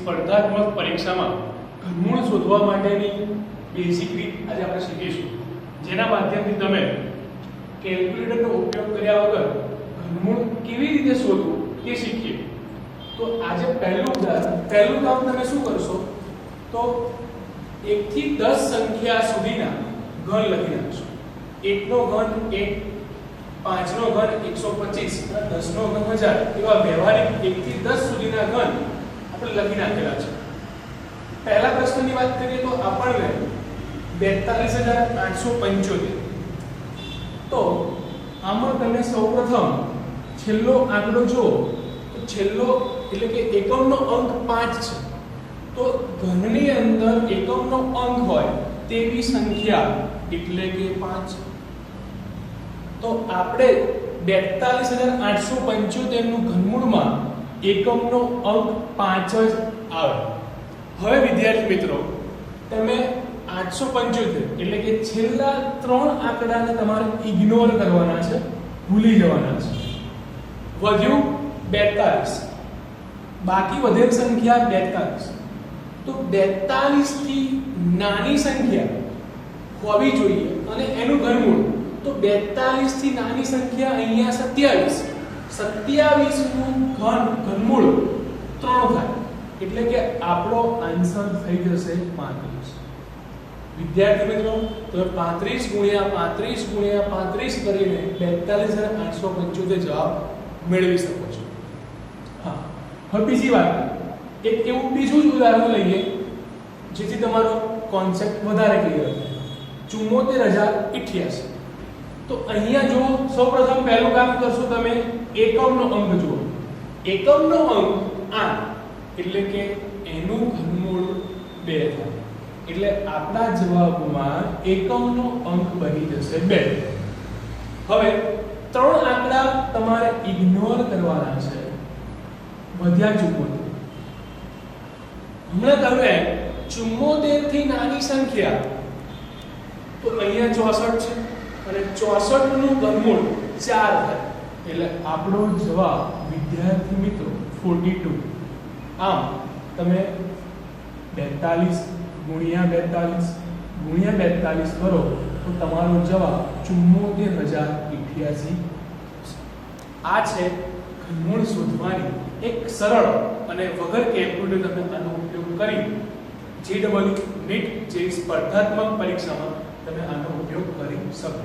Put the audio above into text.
સ્પર્ધાત્મક પરીક્ષામાં ઘનમૂળ શોધવા માટેની બેઝિક રીત આજે આપણે શીખીશું, જેના માધ્યમથી તમે કેલ્ક્યુલેટરનો ઉપયોગ કર્યા વગર ઘનમૂળ કેવી રીતે શોધવું તે શીખીએ. તો આજે પહેલું કામ તમે શું કરશો, તો 1 થી 10 સંખ્યા સુધીના ઘન લખી નાખશો. 1 નો ઘન 1, 5 નો ઘન 125 અને 10 નો ઘન 1000 એવા વ્યવહારિક 1 થી 10 સુધીના ઘન આપણે લખી નાખેલા છે. પહેલા પ્રશ્નની વાત કરીએ તો આપણને 42875, તો આમાં તમે સૌપ્રથમ છેલ્લો આંકડો જુઓ તો છેલ્લો એટલે કે એકમનો અંક 5 છે. તો ઘનની અંદર એકમનો અંક હોય તેવી સંખ્યા એટલે કે 5. તો આપણે 42875 નું ઘનમૂળમાં એકમનો અંક 5 જ આવે. હવે વિદ્યાર્થી મિત્રો, તમે 875 એટલે કે છેલ્લા 3 આંકડાને તમારે ઇગ્નોર કરવાના છે, ભૂલી જવાના છે. વધ્યું 42, બાકી વધેલ સંખ્યા 42. તો 42 થી નાની સંખ્યા હોવી જોઈએ અને એનું ઘનમૂળ, તો 42 થી નાની સંખ્યા અહીંયા 27. 27 નું ઘનમૂળ 3 થાય, એટલે કે આપણો આન્સર થઈ જશે 35. વિદ્યાર્થી મિત્રો, તો 35 ગુણ્યા 35 ગુણ્યા 35 કરીને 42875 જવાબ મેળવી શકો છો. હા, હવે બીજી વાત, એક એવું બીજું જ ઉદાહરણ લઈએ જેથી તમારો કોન્સેપ્ટ વધારે ક્લિયર થાય. 74088. તો અહીંયા જો સૌપ્રથમ પહેલું કામ કરશો, તમે એકમનો અંક જુઓ. એકમનો અંક 8 એટલે કે એનું ઘનમૂળ 2 થાય, એટલે આપણા જવાબમાં એકમનો અંક બની જશે 2. હવે 3 આંકડા તમારે ઇગ્નોર કરવાના છે. વધ્યા 74. હમણાં કહ્યું એમ 74 થી નાની સંખ્યા, તો અહીંયા 64 છે અને 64 નું ઘનમૂળ 4 થાય, એટલે આપણો જવાબ વિદ્યાર્થી મિત્રો 42. આમ તમે 42 ગુણ્યા 42 કરો તો તમારો જવાબ 74088. આ છે ઘનમૂળ શોધવાની એક સરળ અને વગર કેલ્ક્યુલેટર તમે આનો ઉપયોગ કરી JEE NEET જેવી સ્પર્ધાત્મક પરીક્ષામાં તમે આનો ઉપયોગ કરી શકો.